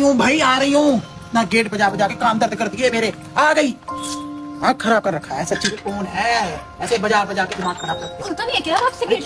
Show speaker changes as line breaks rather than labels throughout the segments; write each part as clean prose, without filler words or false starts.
हूँ भाई, आ रही हूँ ना। गेट बजा बजा के काम दर्द कर दिए मेरे। आ गई। हाँ खराब कर रखा है सच्ची। कौन है ऐसे बजा बजा के दिमाग खराब करते?
खुलता नहीं है क्या आपसे गेट?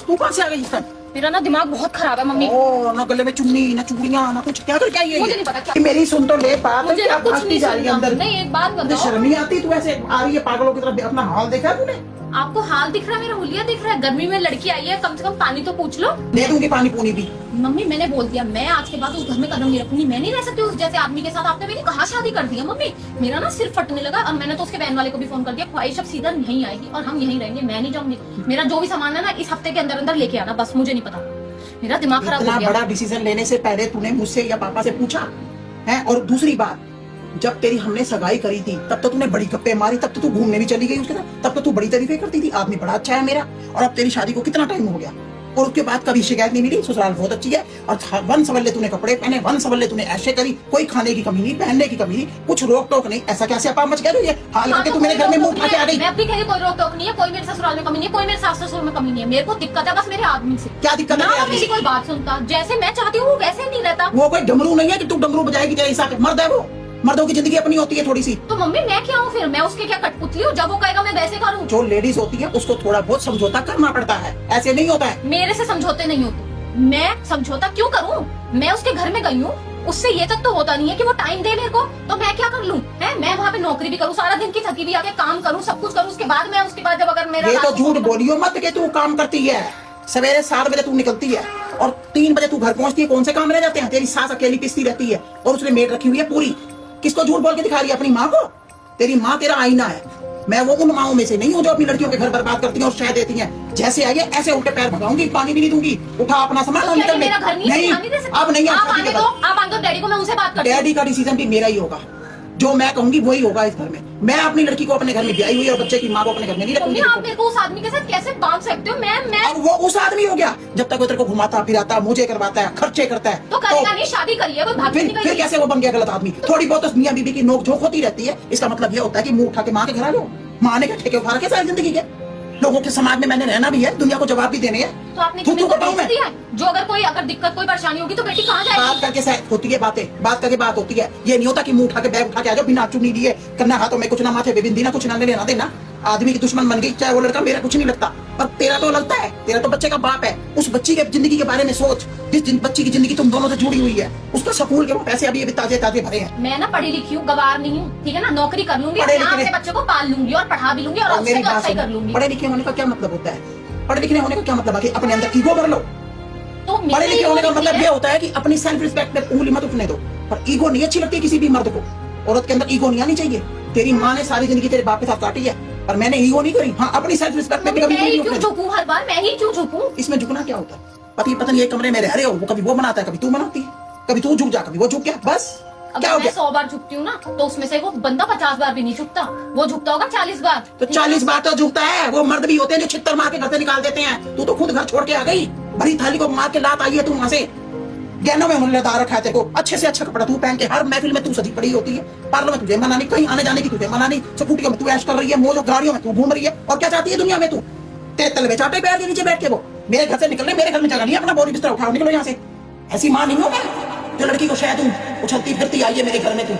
तू कहाँ से आ गई इस टाइम?
मेरा ना दिमाग बहुत खराब है मम्मी।
ओ ना गले में चुन्नी ना चूड़ियां ना कुछ। क्या करके आई है?
मुझे नहीं पता क्या।
मेरी सुन तो ले बात।
मुझे
क्या
कुछ नहीं
जा रही है अंदर?
नहीं, एक बात
तुझे
बताओ।
शर्म नहीं आती? तू ऐसे आ रही है पागलों की तरफ। अपना हाल देखा है तूने?
आपको हाल दिख रहा है, मेरा हुलिया दिख रहा है। गर्मी में लड़की आई है, कम से कम पानी तो पूछ लो।
दे दूंगी पानी पूनी भी।
मम्मी मैंने बोल दिया, मैं आज के बाद उस घर में कदम नहीं रखूंगी। मैं नहीं रह सकती उस जैसे आदमी के साथ। आपने मेरी कहाँ शादी कर दी है मम्मी? मेरा ना सिर फटने लगा और मैंने तो उसके बहन वाले को भी फोन कर दिया। ख्वाहिश अब सीधा यहीं आएगी और हम यहीं रहेंगे, मैं नहीं जाऊंगी। मेरा जो भी सामान है ना इस हफ्ते के अंदर अंदर लेके आना, बस। मुझे नहीं पता, मेरा दिमाग खराब हो
इतना
गया।
बड़ा डिसीजन लेने से पहले तूने मुझसे या पापा से पूछा है? और दूसरी बात, जब तेरी हमने सगाई करी थी तब तो तूने बड़ी गप्पे मारी, तब तो तू घूमने भी चली गई उसके साथ, तब तो तू बड़ी तारीफें करती थी, आदमी बड़ा अच्छा है मेरा। और अब तेरी शादी को कितना टाइम हो गया और उसके बाद कभी शिकायत नहीं मिली? ससुराल बहुत अच्छी है और वन सवल्ले तूने कपड़े पहने, वन सवल्ले तूने ऐसे करी, कोई खाने की कमी नहीं, पहनने की कमी नहीं, कुछ रोक टोक नहीं। ऐसा कैसे अपा मच गया ये हाल करके तू मेरे घर में मुंह उठा के आ गई?
मैं भी कह रही कोई रोक टोक नहीं है, कोई मेरे ससुराल में कमी नहीं है, कोई मेरे सास ससुर में कमी नहीं है। मेरे को दिक्कत है बस मेरे आदमी से।
क्या दिक्कत है?
ना मेरी कोई बात सुनता, जैसे मैं चाहती हूँ वैसे नहीं रहता।
वो कोई डमरू नहीं है कि तू डमरू बजाएगी तेरे हिसाब से। मर्द है वो, मर्दों की जिंदगी अपनी होती है थोड़ी सी।
तो मम्मी मैं क्या हूँ फिर? मैं उसके क्या कठपुतली हूँ? जब वो कहेगा मैं वैसे करूँ।
जो लेडीज होती है उसको थोड़ा बहुत समझौता करना पड़ता है, ऐसे नहीं होता है।
मेरे से समझौते नहीं होते। मैं समझौता क्यों करूँ? मैं उसके घर में गई हूँ, उससे ये तक तो होता नहीं है कि वो टाइम दे मेरे को, तो मैं क्या कर लूँ? है मैं वहाँ पे नौकरी भी करूँ, सारा दिन की थकी भी आके काम करूँ, सब कुछ करूँ, उसके बाद मैं उसके बाद जब अगर मेरा
ये तो झूठ बोलियो मत कि तू काम करती है। सवेरे 7 बजे तू निकलती है और 3 बजे तू घर पहुंचती है। कौन से काम रह जाते हैं? तेरी सास अकेली पिसती रहती है और उसने मेड रखी हुई है पूरी। किसको झूठ बोल के दिखा रही है? अपनी माँ को। तेरी माँ तेरा आईना है। मैं वो उन माओं में से नहीं हूँ जो अपनी लड़कियों के घर बर्बाद करती हैं और शह देती हैं। जैसे आइए ऐसे उल्टे पैर भगाऊंगी, पानी भी नहीं दूंगी। उठा अपना सामान और निकल।
मेरा घर नहीं,
अब नहीं।
आप आने दो डैडी को, मैं उनसे बात करती हूँ।
डैडी का डिसीजन भी मेरा ही होगा, जो मैं कहूंगी वही होगा इस घर में। मैं अपनी लड़की को अपने घर में ब्याही हुई और बच्चे की माँ को अपने घर में नहीं रखूंगी।
आप मेरे को उस आदमी के साथ कैसे बांध सकते हो? मैं
अब वो उस आदमी हो गया जब तक वो तेरे को घुमाता फिराता, मुझे करवाता है, खर्चे करता है।
तो करेगा नहीं, शादी करिए, कोई भाग नहीं।
फिर कैसे वो बन गया गलत आदमी? थोड़ी बहुत तो मियां बीबी की नोक झोंक होती रहती है। इसका मतलब ये होता है कि मुंह उठा के माँ के घर आ जाओ। माँ ने क्या ठेके उठा रखे सारी जिंदगी के? लोगों के समाज में मैंने रहना भी है, दुनिया को जवाब भी देने हैं।
तो आपने दिया है जो अगर दिक्कत कोई परेशानी होगी तो बेटी कहाँ जाएगी?
बात करके शायद होती है बातें, बात करके बात होती है। ये नहीं होता कि मुंह उठा के बैग उठा के आ जाओ बिना चुनी लिए, करना हाथों में कुछ ना, माथे पे बिंदी ना, कुछ ना लेना देना। आदमी की दुश्मन बन गई चाहे वो लड़का। मेरा कुछ नहीं लगता पर तेरा तो लगता है। तेरा तो बच्चे का बाप है। उस बच्ची के जिंदगी के बारे में सोच, जिस बच्ची की जिंदगी तुम दोनों से जुड़ी हुई है। उसका स्कूल के पैसे अभी ताजे ताजे भरे हैं।
मैं ना पढ़ी लिखी हूँ, गवार नहीं हूँ, ठीक है ना? नौकरी कर लूंगी, अपने बच्चों को पाल लूंगी और पढ़ा भी लूंगी और उससे अच्छा ही कर लूंगी।
पढ़े लिखे होने का क्या मतलब होता है? पढ़े लिखे होने का क्या मतलब है कि अपने अंदर ईगो भर लो?
तो
पढ़े लिखे होने का मतलब ये होता है कि अपनी सेल्फ रिस्पेक्ट पे उंगली मत उठने दो। पर ईगो नहीं अच्छी लगती किसी भी मर्द को। औरत के अंदर ईगो नहीं आनी चाहिए। तेरी माँ ने सारी जिंदगी तेरे बाप के साथ काटी है पर मैंने ईगो नहीं करी। हाँ अपनी सेल्फ रिस्पेक्ट पे कभी नहीं
क्यों झुकूं? हर बार मैं ही क्यों झुकूं?
इसमें झुकना क्या होता है? पति पत्नी एक कमरे में रह रहे हो, वो कभी वो बनाता है, कभी तू बनाती है, कभी तू झुक जा, कभी वो झुक गया, बस।
क्या हो गया? 100 बार झुकती हूँ ना तो उसमें से वो बंदा 50 बार भी नहीं झुकता, वो झुकता होगा 40 बार।
तो 40 बार तो झुकता है। वो मर्द भी होते हैं जो छित्तर मार के घर से निकाल देते हैं। तू तो खुद घर छोड़ के आ गई, भरी थाली को मार के लात आई है तू वहां से। गहनों में उन्होंने लदा रखा है तेरे को, अच्छे से अच्छा कपड़ा तू पहन के हर महफिल में तू सजी पड़ी होती है। पार्लर में तुझे मना नहीं, कहीं आने जाने की तुझे मना नहीं, स्कूटियों में तू ऐश कर रही है, मोजो गाड़ियों में तू घूम रही है। और क्या चाहती है दुनिया में तू? तेरे तलवे चाटे पैर के नीचे बैठ के वो मेरे घर से निकलने, मेरे घर में जगह नहीं, अपना बोरी बिस्तर उठाओ, निकलो यहाँ से। ऐसी माँ नहीं हो मैं जो लड़की को शायद उछलती फिरती आई है मेरे घर में। तू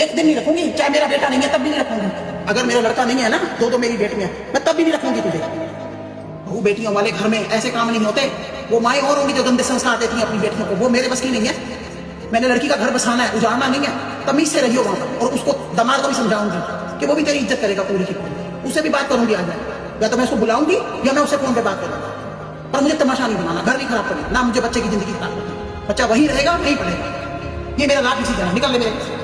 एक दिन नहीं रखूंगी, चाहे मेरा बेटा नहीं है तब भी नहीं रखूंगी। अगर मेरा लड़का नहीं है ना, दो मेरी बेटियां, मैं तब भी नहीं रखूंगी तुझे। बहू बेटियों वाले घर में ऐसे काम नहीं होते। वो माएँ और होंगी जो गंदे संस्कार देती हैं अपनी बेटियों को, वो मेरे बस की नहीं है। मैंने लड़की का घर बसाना है, उजाड़ना नहीं है। तमीज से रहियो वहां पर और उसको दामाद को भी समझाऊंगी कि वो भी तेरी इज्जत करेगा पूरी की पूरी। उससे भी बात करूंगी आज, या तो मैं उसको बुलाऊंगी या मैं उससे फोन पे बात करूंगा। पर मुझे तमाशा नहीं बनाना, घर नहीं खराब करना, ना मुझे बच्चे की जिंदगी खराब करनी। बच्चा वही रहेगा, नहीं पढ़ेगा। ये मेरा लाभ डिसीजन है, निकल ले मेरे।